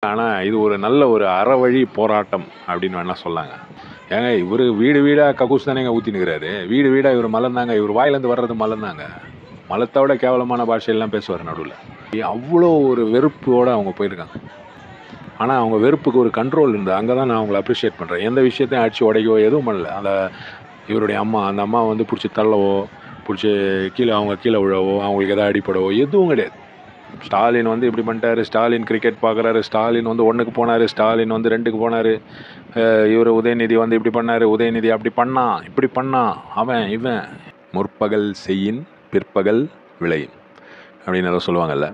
ஆனா, இது ஒரு நல்ல ஒரு அறவழி போராட்டம் அப்படின்னு வேணா சொல்லாங்க. ஏங்க இவரு வீடு வீடா கக்கூஸ் தானேங்க ஊத்தின்னுருக்காரு. வீடு வீடா இவரு மலம்தாங்க. இவரு வாயிலேருந்து வர்றது மலம்தாங்க. மலத்த விட கேவலமான பாஷையெல்லாம் பேசுவாரு நடுவுல. அவ்ளோ ஒரு வெறுப்போட அவங்க போயிருக்காங்க. ஆனா, அவங்க வெறுப்புக்கு ஒரு கண்ட்ரோல் இருந்தது. அங்க தான் நான் அவங்கள அப்ரிஷியேட் பண்றேன். எந்த விஷயத்தையும் அடிச்சு உடைக்கவோ எதுவும் பண்ணல. அந்த இவருடைய அம்மா, அந்த அம்மா வந்து புடிச்சு தள்ளவோ, புடிச்சு அவங்க கீழ விழவோ, அவங்களுக்கு ஏதாவது அடிபடவோ எதுவும் கிடையாது. ஸ்டாலின் வந்து இப்படி பண்ணிட்டாரு, ஸ்டாலின் கிரிக்கெட் பார்க்குறாரு, ஸ்டாலின் வந்து 1க்கு போனாரு, ஸ்டாலின் வந்து 2க்கு போனாரு, இவர் உதயநிதி வந்து இப்படி பண்ணாரு, உதயநிதி அப்படி பண்ணான், இப்படி பண்ணான், அவன் இவன். முற்பகல் செய்யின் பிற்பகல் விளையும் அப்படின்னு ஏதோ சொல்லுவாங்கல்ல.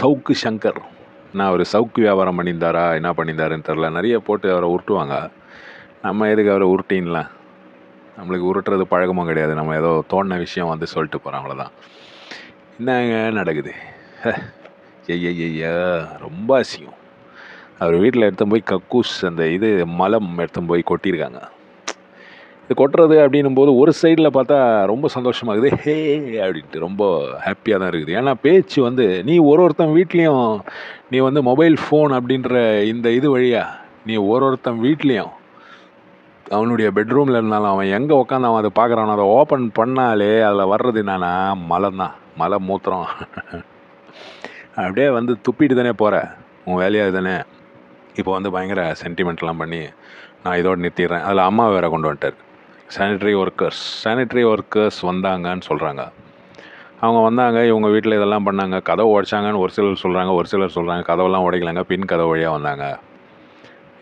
சவுக்கு சங்கர் நான் அவர் சவுக்கு வியாபாரம் பண்ணியிருந்தாரா என்ன பண்ணியிருந்தாருன்னு தெரில. நிறைய போட்டு அவரை உருட்டுவாங்க. நம்ம எதுக்கு அவரை உருட்டின்லாம், நம்மளுக்கு உருட்டுறது பழக்கமும் கிடையாது. நம்ம ஏதோ தோணின விஷயம் வந்து சொல்லிட்டு போகிறோம், அவ்வளோதான். என்னங்க நடக்குது? ஐயா ரொம்ப அசிங்கம். அவர் வீட்டில் எடுத்து போய் கக்கூஸ் அந்த இது மலம் எடுத்து போய் கொட்டியிருக்காங்க. இது கொட்டுறது அப்படின்னும் போது ஒரு சைடில் பார்த்தா ரொம்ப சந்தோஷமாகுது, ஹே அப்படின்ட்டு ரொம்ப ஹாப்பியாக தான் இருக்குது. ஏன்னா பேச்சு வந்து நீ ஒருத்தன் வீட்லேயும் நீ வந்து மொபைல் ஃபோன் அப்படின்ற இந்த இது வழியா நீ ஒருத்தன் வீட்லேயும் அவனுடைய பெட்ரூமில் இருந்தாலும் அவன் எங்கே உட்காந்து அவன் அதை பார்க்குறானோ அதை ஓப்பன் பண்ணாலே அதில் வர்றது என்னன்னா மலம் தான், மலை மூத்திரம். அப்படியே வந்து துப்பிட்டு தானே போகிற, உன் வேலையாக தானே. இப்போ வந்து பயங்கர சென்டிமெண்ட்லாம் பண்ணி நான் இதோடு நிறுத்திடுறேன். அதில் அம்மா வேறு கொண்டு வந்துட்டார். சானிட்டரி ஒர்க்கர்ஸ் வந்தாங்கன்னு சொல்கிறாங்க. அவங்க வந்தாங்க, இவங்க வீட்டில் இதெல்லாம் பண்ணாங்க, கதவை உடைச்சாங்கன்னு ஒரு சிலர் சொல்கிறாங்க, கதவெல்லாம் உடைக்கலாங்க, பின் கதவு வழியாக வந்தாங்க.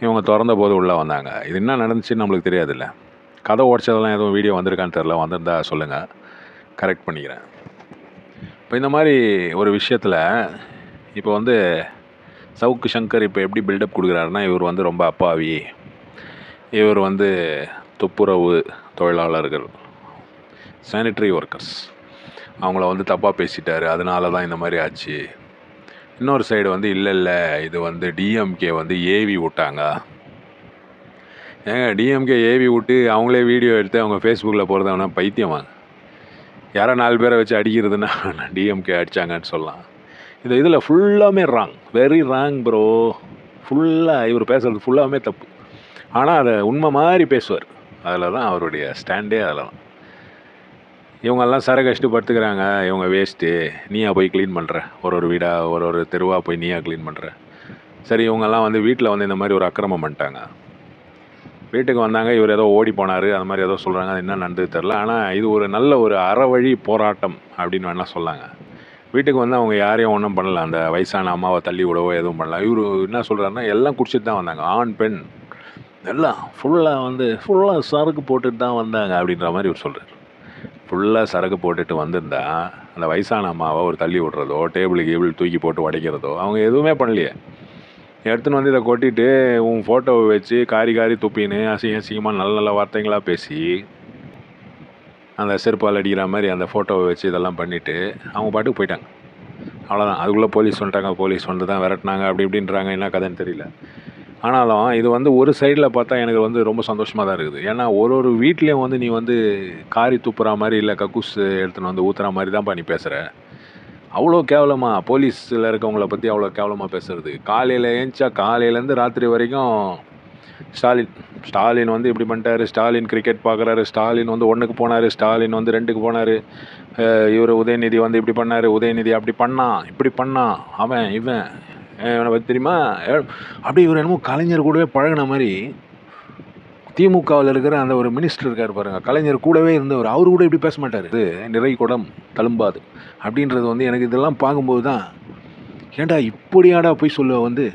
இவங்க திறந்த போது உள்ளே வந்தாங்க. இது என்ன நடந்துச்சுன்னு நம்மளுக்கு தெரியாதுல்ல. கதவை உடைச்சதெல்லாம் எதுவும் வீடியோ வந்திருக்கான்னு தெரில, வந்திருந்தா சொல்லுங்கள், கரெக்ட் பண்ணிக்கிறேன். இப்போ இந்த மாதிரி ஒரு விஷயத்தில் இப்போ வந்து சவுக்கு சங்கர் இப்போ எப்படி பில்டப் கொடுக்குறாருன்னா, இவர் வந்து ரொம்ப அப்பாவி, இவர் வந்து துப்புரவு தொழிலாளர்கள், சானிட்டரி ஒர்க்கர்ஸ், அவங்கள வந்து தப்பாக பேசிட்டாரு, அதனால தான் இந்த மாதிரி ஆச்சு. இன்னொரு சைடு வந்து இல்லை இது வந்து டிஎம்கே வந்து ஏவி விட்டாங்க. ஏங்க டிஎம்கே ஏவி விட்டு அவங்களே வீடியோ எடுத்து அவங்க ஃபேஸ்புக்கில் போகிறது அவனா பைத்தியமாங்க. யாரோ 4 பேரை வச்சு அடிக்கிறதுன்னா டிஎம்கே அடித்தாங்கன்னு சொல்லலாம். இந்த இதில் ஃபுல்லாமே ராங், வெரி ராங் ப்ரோ. ஃபுல்லாக இவர் பேசுகிறது ஃபுல்லாமே தப்பு. ஆனால் அதை உண்மை மாதிரி பேசுவார். அதில் தான் அவருடைய ஸ்டாண்டே. அதில் தான் இவங்கெல்லாம் சரக்கு அடிச்சுட்டு படுத்துக்கிறாங்க, இவங்க வேஸ்ட்டு, நீயா போய் க்ளீன் பண்ணுற, ஒரு வீடாக ஒரு தெருவாக போய் நீயா க்ளீன் பண்ணுற. சரி, இவங்கெல்லாம் வந்து வீட்டில் வந்து இந்த மாதிரி ஒரு அக்கிரமம் பண்ணிட்டாங்க. வீட்டுக்கு வந்தாங்க, இவர் ஏதோ ஓடி போனார், அந்த மாதிரி ஏதோ சொல்கிறாங்க. அது என்ன நடந்தது தெரில. ஆனால் இது ஒரு நல்ல ஒரு அறவழி போராட்டம் அப்படின்னு வேணால் சொல்லாங்க. வீட்டுக்கு வந்து அவங்க யாரையும் ஒன்றும் பண்ணல, அந்த வயசான அம்மாவை தள்ளி விடவோ எதுவும் பண்ணல. இவர் என்ன சொல்கிறாருன்னா, எல்லாம் குடிச்சிட்டு தான் வந்தாங்க, ஆண் பெண் எல்லாம் ஃபுல்லாக சரக்கு போட்டுட்டு தான் வந்தாங்க அப்படின்ற மாதிரி இவர் சொல்கிறார். ஃபுல்லாக சரக்கு போட்டுட்டு வந்திருந்தா அந்த வயசான அம்மாவை ஒரு தள்ளி விடுறதோ, டேபிள் தூக்கி போட்டு உடைக்கிறதோ அவங்க எதுவுமே பண்ணலையே. எடுத்துன்னு வந்து இதை கொட்டிட்டு உன் ஃபோட்டோவை வச்சு காரி துப்பின்னு அசிங்கமாக நல்ல வார்த்தைங்களாக பேசி அந்த செருப்பால் அடிக்கிற மாதிரி அந்த ஃபோட்டோவை வச்சு இதெல்லாம் பண்ணிவிட்டு அவங்க பாட்டுக்கு போயிட்டாங்க. அவ்வளோதான். அதுக்குள்ளே போலீஸ் வந்துட்டாங்க, போலீஸ் வந்து தான் விரட்டினாங்க அப்படி இப்படின்றாங்க, என்ன கதைன்னு தெரியல. ஆனாலும் இது வந்து ஒரு சைடில் பார்த்தா எனக்கு வந்து ரொம்ப சந்தோஷமாக தான் இருக்குது. ஏன்னா ஒரு வீட்லேயும் வந்து நீ வந்து காரி துப்புற மாதிரி இல்லை கக்கூஸ் எடுத்துன்னு வந்து ஊற்றுற மாதிரி தான்ப்பா நீ பேசுகிற. அவ்வளோ கேவலமாக போலீஸில் இருக்கவங்கள பற்றி அவ்வளோ கேவலமாக பேசுகிறது. காலையில் ஏஞ்சிச்சா காலையிலேருந்து ராத்திரி வரைக்கும் ஸ்டாலின் வந்து இப்படி பண்ணிட்டாரு, ஸ்டாலின் கிரிக்கெட் பார்க்குறாரு, ஸ்டாலின் வந்து 1க்கு போனார், ஸ்டாலின் வந்து 2க்கு போனார், இவர் உதயநிதி வந்து இப்படி பண்ணார், உதயநிதி அப்படி பண்ணான், இப்படி பண்ணான், அவன் இவன் இவனை பற்றி தெரியுமா. அப்படி இவர் என்னமோ கலைஞர் கூடவே பழகின மாதிரி. திமுகவில் இருக்கிற அந்த ஒரு மினிஸ்டர் இருக்கார் பாருங்கள், கலைஞர் கூடவே இருந்தவர், அவரு கூட இப்படி பேச மாட்டார். இது நிறை குடம் தழும்பாது அப்படின்றது வந்து எனக்கு இதெல்லாம் பார்க்கும்போது தான், ஏன்டா இப்படியாடா போய் சொல்லுவ வந்து.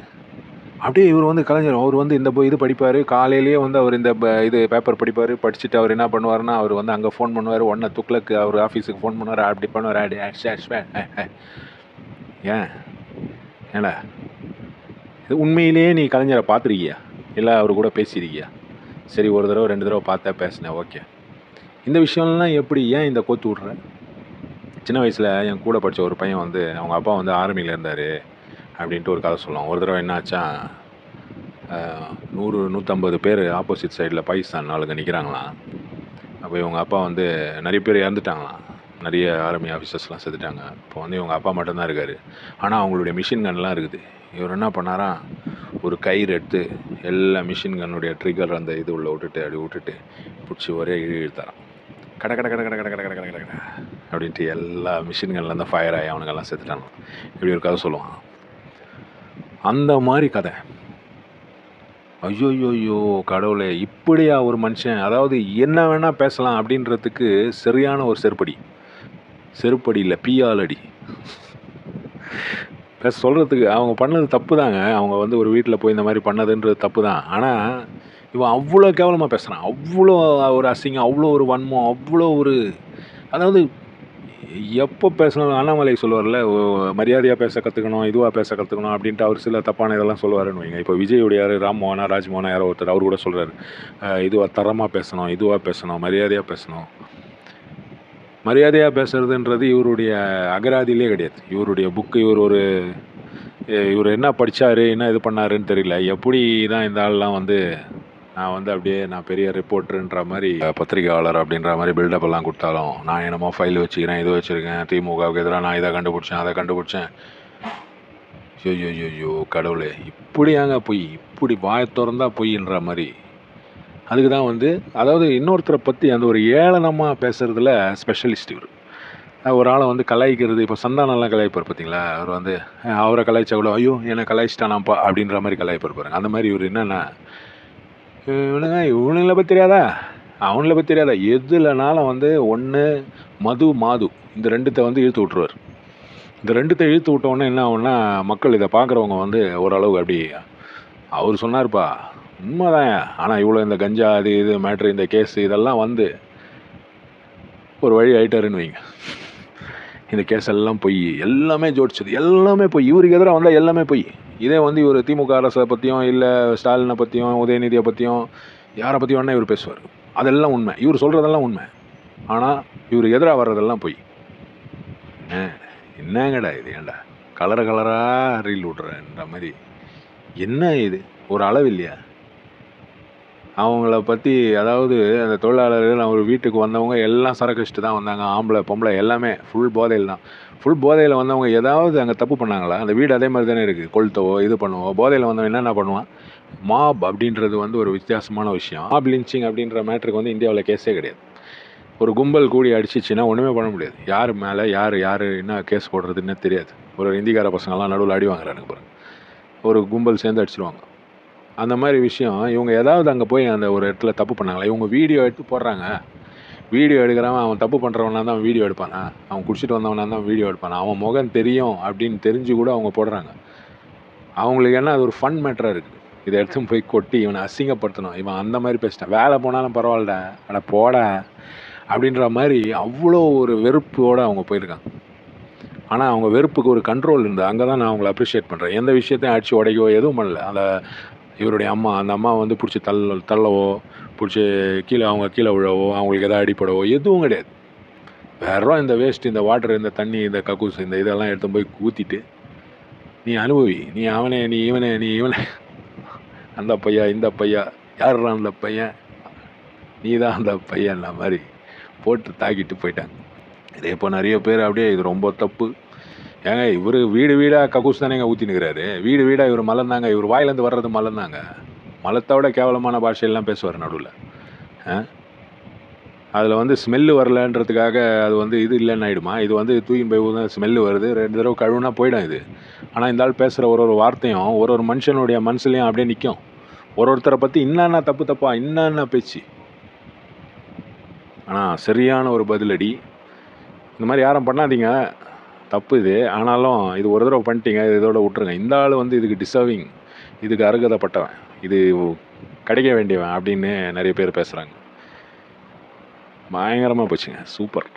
அப்படியே இவர் வந்து கலைஞர், அவர் வந்து இந்த இது படிப்பார், காலையிலேயே வந்து அவர் இந்த இது பேப்பர் படிப்பார், படிச்சுட்டு அவர் என்ன பண்ணுவார்னா அவர் வந்து அங்கே ஃபோன் பண்ணுவார், ஒன்றை துக்ளக்கு அவர் ஆஃபீஸுக்கு ஃபோன் பண்ணுவார், அப்படி பண்ணுவார். ஏன்டா இது உண்மையிலேயே நீ கலைஞரை பார்த்துருக்கியா, இல்லை அவர் கூட பேசியிருக்கியா? சரி, ஒரு தடவை 2 தடவை பார்த்தா பேசினேன், ஓகே. இந்த விஷயம்லாம் எப்படி ஏன் இந்த கோத்து விட்ற? சின்ன வயசில் என் கூட படித்த ஒரு பையன் வந்து அவங்க அப்பா வந்து ஆர்மியில் இருந்தார் அப்படின்ட்டு ஒரு கதை சொல்லுவான். ஒரு தடவை என்னாச்சா, 100-150 பேர் ஆப்போசிட் சைடில் பாகிஸ்தான் ஆளுங்க நிற்கிறாங்களாம். அப்போ இவங்க அப்பா வந்து நிறைய பேர் இறந்துட்டாங்களாம், நிறைய ஆர்மி ஆஃபீஸர்ஸ்லாம் செத்துட்டாங்க. இப்போ வந்து இவங்க அப்பா மட்டும்தான் இருக்கார். ஆனால் அவங்களுடைய மிஷின் கன்லாம் இருக்குது. இவர் என்ன பண்ணாராம், ஒரு கயிறு எடுத்து எல்லா மிஷின் கன்னுடைய ட்ரிகர் அந்த இது உள்ள விட்டுட்டு அப்படி விட்டுட்டு பிடிச்சி ஒரே இழுத்தாராம். கட கட கட கட கட கட கட கட கட அப்படின்ட்டு எல்லா மிஷின் கன்லேருந்து ஃபயர் ஆகி அவனுங்கெல்லாம் செத்துட்டாங்க. இப்படி ஒரு கதை சொல்லுவான். அந்த மாதிரி கதை. ஐயோயோயோ கடவுளே, இப்படியா ஒரு மனுஷன்? அதாவது என்ன வேணால் பேசலாம் அப்படின்றதுக்கு சரியான ஒரு செருப்படி இல்லை, பியாலடி பேச சொல்கிறதுக்கு. அவங்க பண்ணது தப்பு தாங்க. அவங்க வந்து ஒரு வீட்டில் போய் இந்த மாதிரி பண்ணதுன்றது தப்பு தான். ஆனால் இவன் அவ்வளோ கேவலமாக பேசுகிறான், அவ்வளோ ஒரு அசிங்கம், அவ்வளோ ஒரு வன்மம், அவ்வளோ ஒரு, அதாவது எப்போ பேசணும். அண்ணாமலை சொல்லுவார்ல, மரியாதையாக பேச கற்றுக்கணும், இதுவாக பேச கற்றுக்கணும் அப்படின்ட்டு அவர் சில தப்பான இதெல்லாம் சொல்லுவாருன்னு வைங்க. இப்போ விஜயுடைய ராம்மோகனா ராஜ்மோகனா யாரோ ஒருத்தர் அவர் கூட சொல்கிறாரு, இதுவாக தரமாக பேசணும், இதுவாக பேசணும், மரியாதையாக பேசணும். மரியாதையாக பேசுறதுன்றது இவருடைய அகராதியிலே கிடையாது. இவருடைய புக்கு, இவர் என்ன படித்தார், என்ன இது பண்ணாருன்னு தெரியல. எப்படி தான் இந்த ஆள்லாம் வந்து நான் வந்து அப்படியே நான் பெரிய ரிப்போர்ட்டருன்ற மாதிரி, பத்திரிகையாளர் அப்படின்ற மாதிரி பில்டப் எல்லாம் கொடுத்தாலும், நான் என்னமோ ஃபைல் வச்சுக்கிறேன், இது வச்சுருக்கேன், திமுகவுக்கு எதிராக நான் இதை கண்டுபிடிச்சேன், அதை கண்டுபிடிச்சேன். ஐயோ கடவுளே, இப்படியாங்க பொய், இப்படி வாயை திறந்தா பொய்ன்ற மாதிரி. அதுக்கு தான் வந்து, அதாவது இன்னொருத்தரை பற்றி அந்த ஒரு ஏளனமாக பேசுகிறதுல ஸ்பெஷலிஸ்ட் இவர். ஒரு ஆளை வந்து கலாய்க்கிறது. இப்போ சந்தானம்லாம் கலாய்ப்பார் பார்த்தீங்களா? அவர் வந்து அவரை கலாய்ச்சா கூட ஐயோ என்னை கலாய்ச்சிட்டானாப்பா அப்படின்ற மாதிரி கலாய்ப்பார் பாருங்க. அந்த மாதிரி இவர் என்னென்னா, இவனுங்களை பற்றி தெரியாதா, அவங்கள பற்றி தெரியாதா, எதுலனாலும் வந்து ஒன்று மாது இந்த ரெண்டுத்தை வந்து இழுத்து விட்ருவார். இந்த ரெண்டுத்தை இழுத்து விட்டோன்னே என்ன ஆகும்னா, மக்கள் இதை பார்க்குறவங்க வந்து ஓரளவு அப்படி, அவர் சொன்னார்ப்பா உண்மைதான், ஆனால் இவ்வளோ இந்த கஞ்சா அது இது மேட்ரு, இந்த கேஸு இதெல்லாம் வந்து ஒரு வழி ஆகிட்டாருன்னு வைங்க. இந்த கேஸ் எல்லாம் பொய், எல்லாமே ஜோடிச்சது, எல்லாமே பொய், இவருக்கு எதிராக வந்தால் எல்லாமே பொய். இதே வந்து இவர் திமுக அரசை பற்றியும் இல்லை ஸ்டாலினை பற்றியும் உதயநிதியை பற்றியும் யாரை பற்றி வேணால் இவர் பேசுவார், அதெல்லாம் உண்மை. இவர் சொல்கிறதெல்லாம் உண்மை, ஆனால் இவருக்கு எதிராக வர்றதெல்லாம் பொய். என்னங்கடா இது, ஏன்டா கலராக ரீல் விட்றன்ற மாதிரி, என்ன இது ஒரு அளவு இல்லையா? அவங்கள பற்றி, அதாவது அந்த தொழிலாளர்கள் அவர் வீட்டுக்கு வந்தவங்க எல்லாம் சரக்கு வச்சுட்டு தான் வந்தாங்க, ஆம்பளை பொம்பளை எல்லாமே ஃபுல் போதையில் தான். ஃபுல் போதையில் வந்தவங்க ஏதாவது அங்கே தப்பு பண்ணாங்களா? அந்த வீடு அதே மாதிரி தானே இருக்குது, கொளுத்தவோ இது பண்ணுவோம். போதையில் வந்தவன் என்னென்ன பண்ணுவான்? மாப் அப்படின்றது வந்து ஒரு வித்தியாசமான விஷயம். மாப் லிஞ்சிங் அப்படின்ற மேட்ருக்கு வந்து இந்தியாவில் கேஸே கிடையாது. ஒரு கும்பல் கூடி அடிச்சிச்சின்னா ஒன்றுமே பண்ண முடியாது. யார் மேலே யார் என்ன கேஸ் போடுறதுன்னு தெரியாது. ஒரு இந்திக்கார பசங்கள்லாம் நடுவில் அடி வாங்குறானுங்க பாருங்க, ஒரு கும்பல் சேர்ந்து அடிச்சிருவாங்க. அந்த மாதிரி விஷயம். இவங்க ஏதாவது அங்கே போய் அந்த ஒரு இடத்துல தப்பு பண்ணாங்களா? இவங்க வீடியோ எடுத்து போடுறாங்க. வீடியோ எடுக்கிறவன் அவன் தப்பு பண்ணுறவனா தான் வீடியோ எடுப்பானா? அவன் குடிச்சிட்டு வந்தவனா தான் வீடியோ எடுப்பானா? அவன் முகம் தெரியும் அப்படின்னு தெரிஞ்சு கூட அவங்க போடுறாங்க. அவங்களுக்கு என்ன, அது ஒரு ஃபன் மேட்டராக இருக்குது. இதை எடுத்து போய் கொட்டி இவனை அசிங்கப்படுத்தணும், இவன் அந்த மாதிரி பேசிட்டான், வேலை போனாலும் பரவாயில்லடா அட போட அப்படின்ற மாதிரி அவ்வளோ ஒரு வெறுப்போடு அவங்க போயிருக்காங்க. ஆனால் அவங்க வெறுப்புக்கு ஒரு கண்ட்ரோல் இருந்தது. அங்கே தான் நான் அவங்கள அப்ரிஷியேட் பண்ணுறேன். எந்த விஷயத்தையும் அடித்து உடைக்கவோ எதுவும் பண்ணல. அந்த இவருடைய அம்மா, அந்த அம்மா வந்து பிடிச்சி தள்ளவோ, பிடிச்சி அவங்க கீழே விழவோ, அவங்களுக்கு எதாவது அடிப்படவோ எதுவும் கிடையாது. வேறும் இந்த வேஸ்ட், இந்த வாட்டர், இந்த தண்ணி, இந்த கக்கூஸ், இந்த இதெல்லாம் எடுத்து போய் ஊற்றிட்டு நீ அனுபவி, நீ அவனே, நீ இவனே அந்த பையா இந்த பையா, யாருடா அந்த பையன், நீ தான் அந்த பையன் மாதிரி போட்டு தாக்கிட்டு போயிட்டாங்க. இதே இப்போ நிறைய பேர் அப்படியே இது ரொம்ப தப்பு, ஏங்க இவர் வீடாக கக்கூஸ் தானேங்க ஊற்றினுக்கிறாரு, வீடாக இவர் மலர்ந்தாங்க, இவர் வாயிலேருந்து வர்றது மலர்ந்தாங்க. மலத்தோட கேவலமான பாஷையெல்லாம் பேசுவார் நடுவில். அதில் வந்து ஸ்மெல்லு வரலன்றதுக்காக அது வந்து இது இல்லைன்னு ஆகிடுமா? இது வந்து தூக்கின் போய் தான் ஸ்மெல்லு வருது, 2 தடவை கழுவுனா போயிடும் இது. ஆனால் இந்த ஆள் பேசுகிற ஒரு வார்த்தையும் ஒரு மனுஷனுடைய மனசுலையும் அப்படியே நிற்கும். ஒருத்தரை பற்றி என்னென்ன தப்பா என்னென்ன பேச்சு. ஆனால் சரியான ஒரு பதிலடி. இந்த மாதிரி யாரும் பண்ணாதீங்க, தப்பு இது. ஆனாலும் இது ஒரு தடவை பண்ணிட்டீங்க, இதோட விட்டுருங்க. இந்த ஆள் வந்து இதுக்கு டிசர்விங், இதுக்கு அருகதைப்பட்டவன், இது கிடைக்க வேண்டியவன் அப்படின்னு நிறைய பேர் பேசுகிறாங்க. பயங்கரமாக போச்சுங்க, சூப்பர்.